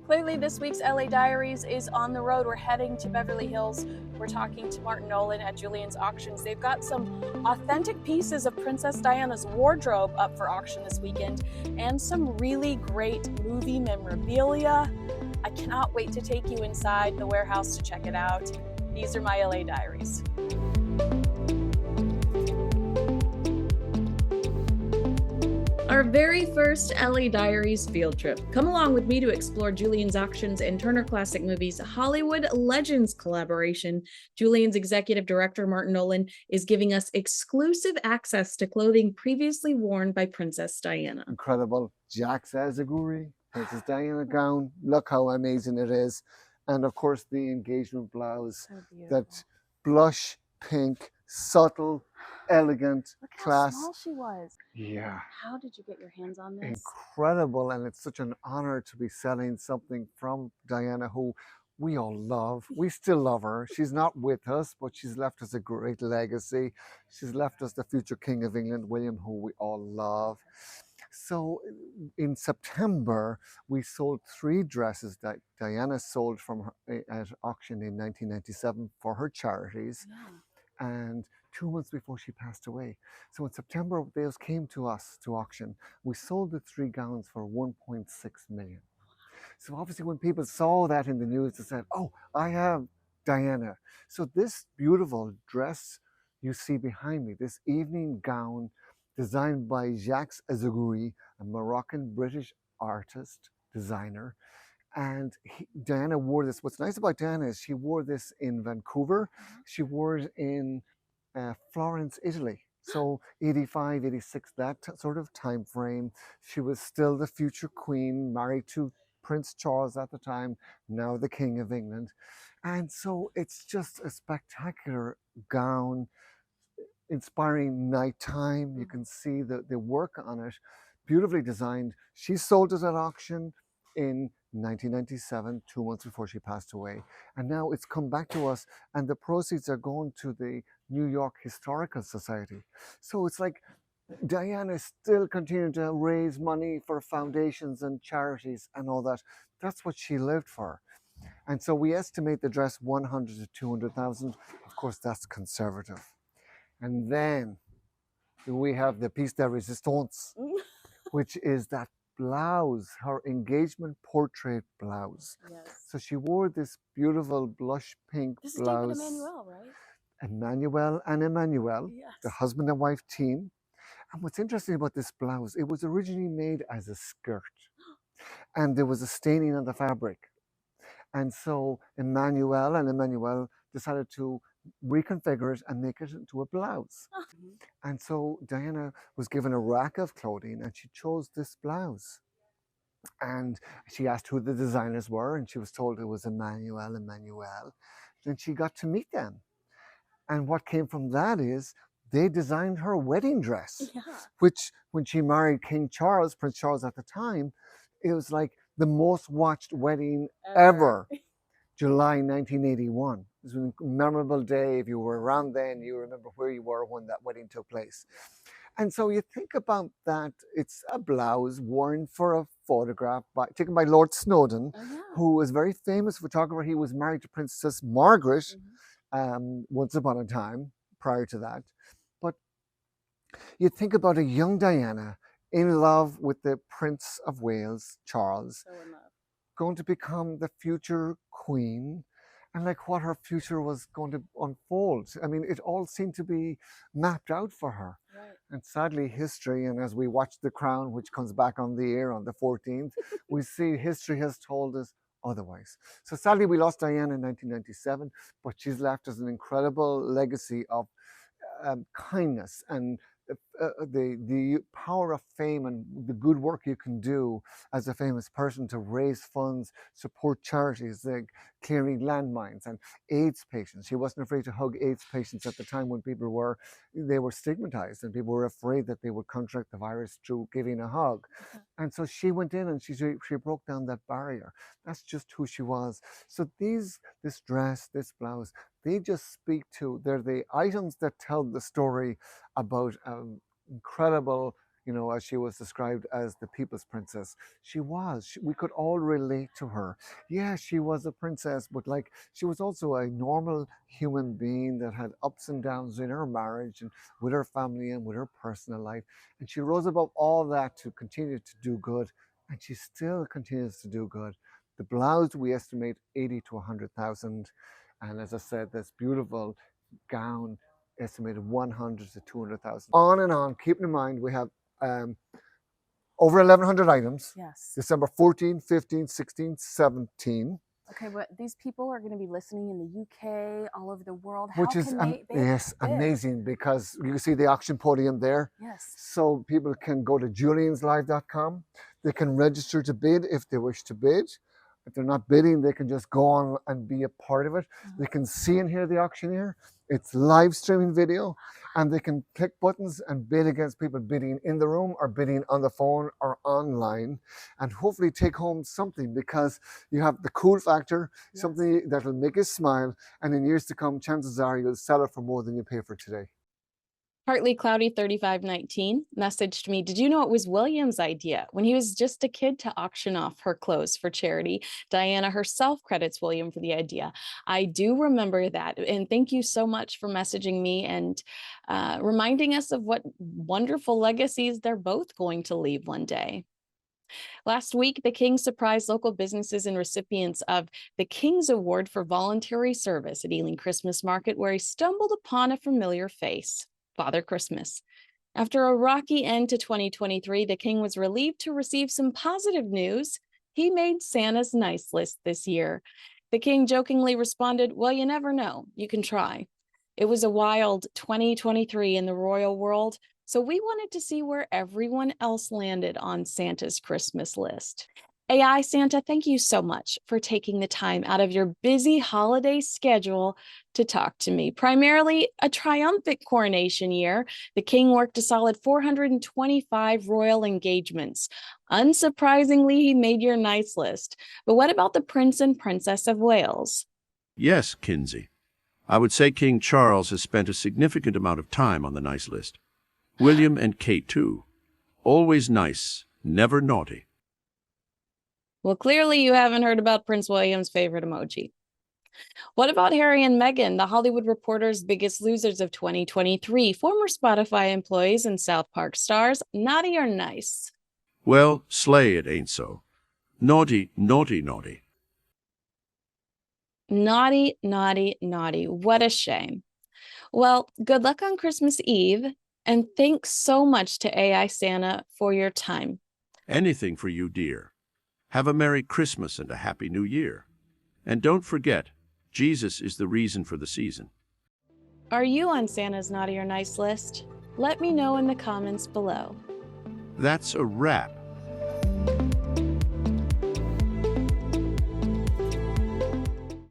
Clearly, this week's LA Diaries is on the road. We're heading to Beverly Hills. We're talking to Martin Nolan at Julian's auctions. They've got some authentic pieces of Princess Diana's wardrobe up for auction this weekend and some really great movie memorabilia. I cannot wait to take you inside the warehouse to check it out. These are my LA Diaries. Our very first LA Diaries field trip. Come along with me to explore Julian's auctions and Turner Classic Movies Hollywood Legends collaboration. Julian's executive director, Martin Nolan, is giving us exclusive access to clothing previously worn by Princess Diana. Incredible. Jack's Azaguri, Princess Diana gown. Look how amazing it is. And of course, the engagement blouse, that blush pink, subtle, elegant, Look how class. small she was. Yeah. How did you get your hands on this? Incredible. And it's such an honor to be selling something from Diana, who we all love. We still love her. She's not with us, but she's left us a great legacy. She's left us the future King of England, William, who we all love. So in September, we sold 3 dresses that Diana sold from her at auction in 1997 for her charities. Yeah. And 2 months before she passed away. So in September, those came to us to auction. We sold the 3 gowns for 1.6 million. So obviously when people saw that in the news, they said, oh, I have Diana. So this beautiful dress you see behind me, this evening gown designed by Jacques Azaguri, a Moroccan-British artist, designer. And Diana wore this. What's nice about Diana is she wore this in Vancouver. She wore it in Florence, Italy. So 85, 86, that sort of time frame. She was still the future queen, married to Prince Charles at the time, now the King of England. And so it's just a spectacular gown, inspiring nighttime. You can see the work on it, beautifully designed. She sold it at auction in 1997, 2 months before she passed away. And now it's come back to us, and the proceeds are going to the New York Historical Society. So it's like Diana is still continuing to raise money for foundations and charities and all that. That's what she lived for. And so we estimate the dress 100 to 200,000. Of course, that's conservative. And then we have the piece de resistance, which is that blouse, her engagement portrait blouse. Yes. So she wore this beautiful blush pink This blouse. is David Emmanuel, right? Emmanuel and Emmanuel, Yes. the husband and wife team. And what's interesting about this blouse, it was originally made as a skirt, and there was a staining on the fabric. And so Emmanuel and Emmanuel decided to reconfigure it and make it into a blouse. And so Diana was given a rack of clothing and she chose this blouse. And she asked who the designers were, and she was told it was Emmanuel. Then she got to meet them. And what came from that is they designed her wedding dress, which when she married King Charles, Prince Charles at the time, it was like the most watched wedding ever. July 1981. It was a memorable day. If you were around then, you remember where you were when that wedding took place. And so you think about that, it's a blouse worn for a photograph taken by Lord Snowdon, who was a very famous photographer. He was married to Princess Margaret once upon a time prior to that. But you think about a young Diana in love with the Prince of Wales, Charles, going to become the future queen, and like what her future was going to unfold. I mean, it all seemed to be mapped out for her. And sadly, history, and as we watch The Crown, which comes back on the air on the 14th, we see history has told us otherwise. So sadly, we lost Diana in 1997, but she's left us an incredible legacy of kindness and the power of fame and the good work you can do as a famous person to raise funds, support charities, like clearing landmines and AIDS patients. She wasn't afraid to hug AIDS patients at the time when people were stigmatized and people were afraid that they would contract the virus through giving a hug. And so she went in and she broke down that barrier. That's just who she was. So this dress, this blouse, they just speak to, they're the items that tell the story about incredible you know, as she was described as the people's princess. She was. We could all relate to her. Yeah, she was a princess, but like she was also a normal human being that had ups and downs in her marriage and with her family and with her personal life. And she rose above all that to continue to do good. And she still continues to do good. The blouse, we estimate 80 to 100,000. And as I said, this beautiful gown, estimated 100 to 200,000. On and on, keeping in mind we have over 1,100 items. Yes. December 14, 15, 16, 17. Okay, but these people are going to be listening in the UK, all over the world. How Which is can they yes, bid? amazing, because you can see the auction podium there. Yes. So people can go to julianslive.com. They can register to bid if they wish to bid. If they're not bidding, they can just go on and be a part of it. They can see and hear the auctioneer. It's live streaming video, and they can click buttons and bid against people bidding in the room or bidding on the phone or online, and hopefully take home something, because you have the cool factor, something that will make you smile, and in years to come, chances are you'll sell it for more than you pay for today. Partly Cloudy 3519 messaged me, did you know it was William's idea? When he was just a kid to auction off her clothes for charity. Diana herself credits William for the idea. I do remember that. And thank you so much for messaging me and reminding us of what wonderful legacies they're both going to leave one day. Last week, the King surprised local businesses and recipients of the King's Award for Voluntary Service at Ealing Christmas Market, where he stumbled upon a familiar face. Father Christmas. After a rocky end to 2023, the King was relieved to receive some positive news. He made Santa's nice list this year. The King jokingly responded, well, you never know. You can try. It was a wild 2023 in the royal world, so we wanted to see where everyone else landed on Santa's Christmas list. AI Santa, thank you so much for taking the time out of your busy holiday schedule to talk to me. Primarily a triumphant coronation year, the King worked a solid 425 royal engagements. Unsurprisingly, he made your nice list. But what about the Prince and Princess of Wales? Yes, Kinsey. I would say King Charles has spent a significant amount of time on the nice list. William and Kate, too. Always nice, never naughty. Well, clearly you haven't heard about Prince William's favorite emoji. What about Harry and Meghan, the Hollywood Reporter's biggest losers of 2023, former Spotify employees and South Park stars, naughty or nice? Well, slay it ain't so. Naughty, naughty, naughty. Naughty, naughty, naughty. What a shame. Well, good luck on Christmas Eve, and thanks so much to AI Santa for your time. Anything for you, dear. Have a Merry Christmas and a Happy New Year. And don't forget, Jesus is the reason for the season. Are you on Santa's naughty or nice list? Let me know in the comments below. That's a wrap.